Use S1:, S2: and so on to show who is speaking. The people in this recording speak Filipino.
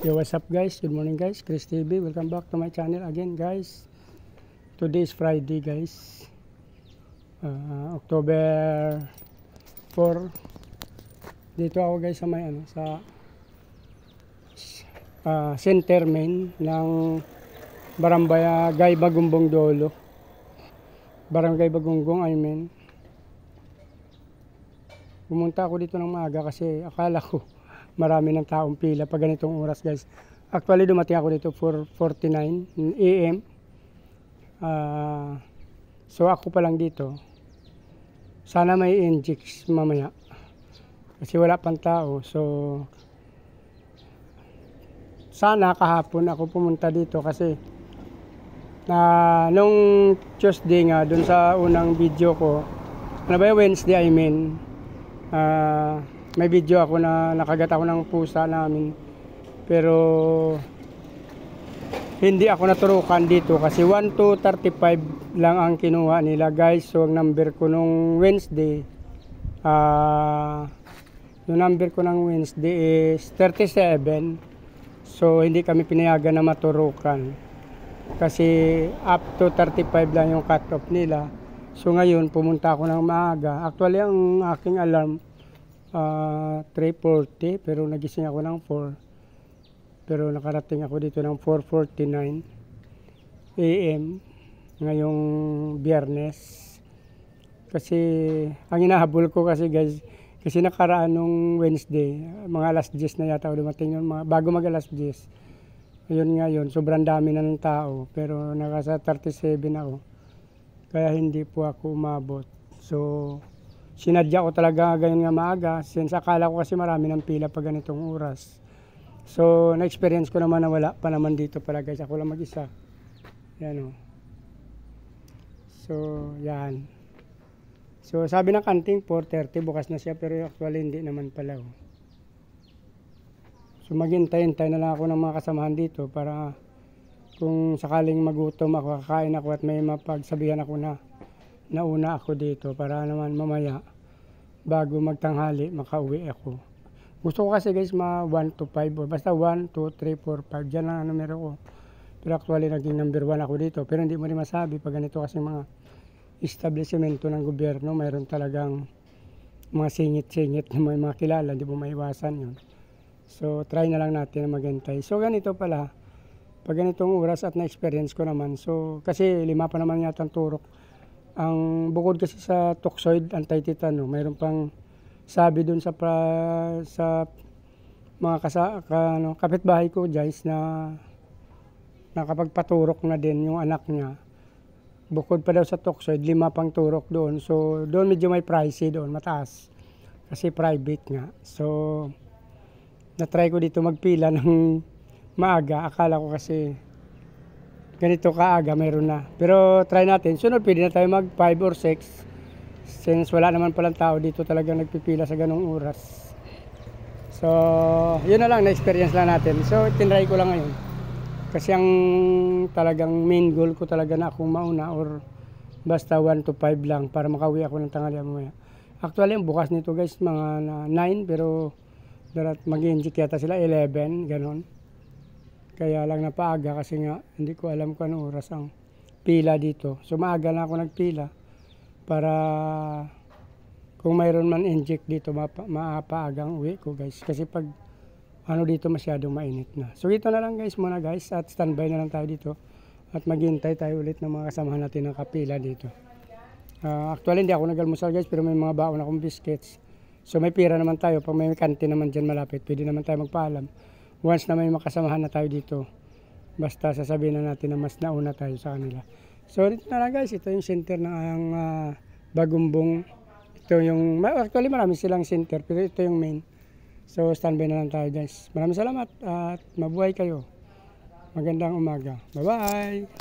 S1: Yo, what's up guys? Good morning guys. Chris TV. Welcome back to my channel again guys. Today is Friday guys. October 4. Dito ako guys sa may center main ng Barangay Bagumbong Dolo. Barangay Bagunggong I mean. Pumunta ako dito ng maaga kasi akala ko marami ng taong pila pag ganitong oras guys. Actually dumating ako dito 4:49 AM. So ako pa lang dito. Sana may injects mamaya. Kasi wala pang tao. So sana kahapon ako pumunta dito kasi nung Tuesday nga dun sa unang video ko, Wednesday I mean, may video ako na nakagat ako ng pusa namin pero hindi ako naturukan dito kasi 1 to 35 lang ang kinuha nila guys. So ang number ko nung Wednesday yung number ko ng Wednesday is 37. So hindi kami pinayagan na maturukan kasi up to 35 lang yung cut off nila. So ngayon pumunta ako ng maaga. Actually ang aking alarm 3:40 pero nagising ako ng 4 pero nakarating ako dito ng 4:49 AM ngayong Biyernes kasi ang hinahabol ko kasi guys kasi nakaraan nung Wednesday mga alas 10 na yata dumating yun, bago mag alas 10 ayun ngayon sobrang dami na ng tao pero nakasa 37 ako kaya hindi po ako umabot. So sinadya ko talaga ganyan nga maaga since akala ko kasi marami ng pila pag ganitong oras. So na-experience ko naman na wala pa naman dito pala guys, ako lang mag-isa. Yan o. So yan. So sabi ng kanting 4:30 bukas na siya pero actually hindi naman pala o. So maghintay-hintay na lang ako ng mga kasamahan dito para kung sakaling magutom ako, kakain ako at may mapagsabihan ako na nauna ako dito para naman mamaya bago magtanghali makauwi ako. Gusto ko kasi guys 1 to 5 o basta 1, 2, 3, 4, 5 dyan lang ang numero ko. Pero actually naging number 1 ako dito pero hindi mo rin masabi pag ganito kasi mga establishmento ng gobyerno mayroon talagang mga singit-singit na may mga kilala, hindi mo maiwasan yun. So try na lang natin na maghintay. So ganito pala pag ganitong oras at na-experience ko naman. So kasi 5 pa naman yata ang turok. Ang bukod kasi sa toxoid anti-tetano, mayroon pang sabi dun sa mga kapitbahay ko guys na nakapagpaturok na din yung anak niya. Bukod pa daw sa toxoid, 5 pang turok doon. So doon medyo may pricey doon, mataas. Kasi private nga. So na-try ko dito magpila ng maaga. Akala ko kasi ganito kaaga mayroon na. Pero try natin. Sunod pwede na tayo mag 5 or 6. Since wala naman palang tao dito talagang nagpipila sa ganong oras. So yun na lang, na-experience lang natin. So tinry ko lang ngayon. Kasi ang talagang main goal ko talaga na akong mauna or basta 1 to 5 lang para makauwi ako ng tanghali mamaya. Actually ang bukas nito guys mga 9 pero mag-inject yata sila 11 ganon. Kaya lang napaaga kasi nga hindi ko alam kung anong oras ang pila dito. So maaga na ako nagpila para kung mayroon man inject dito mapaagang uwi ko guys. Kasi pag dito masyadong mainit na. So ito na lang guys muna guys at standby na lang tayo dito. At maghintay tayo ulit ng mga kasamahan natin ng kapila dito. Actually hindi ako nag-almusal guys pero may mga baon akong biscuits. So may pira naman tayo. Pag may kantin naman dyan malapit pwede naman tayo magpaalam. Once na may makasamahan na tayo dito, basta sasabihin na natin na mas nauna tayo sa kanila. So dito na lang guys, ito yung center ng Bagumbong. Ito yung, actually marami silang center, pero ito yung main. So standby na lang tayo guys. Maraming salamat at mabuhay kayo. Magandang umaga. Bye bye!